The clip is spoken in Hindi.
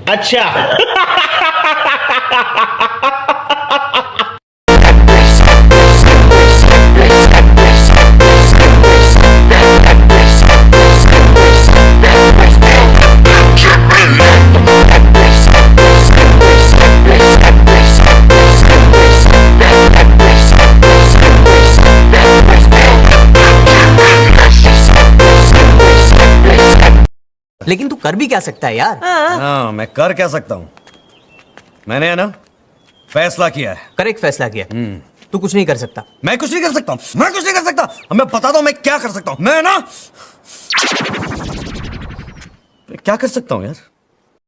अच्छा लेकिन तू कर भी क्या सकता है यार? हाँ, मैं कर क्या सकता हूँ? मैंने है ना फैसला किया है। करेक्ट फैसला किया। तू कुछ नहीं कर सकता। मैं कुछ नहीं कर सकता हूँ। मैं कुछ नहीं कर सकता। मैं बताता हूँ मैं क्या कर सकता हूँ। मैं ना क्या कर सकता हूँ यार?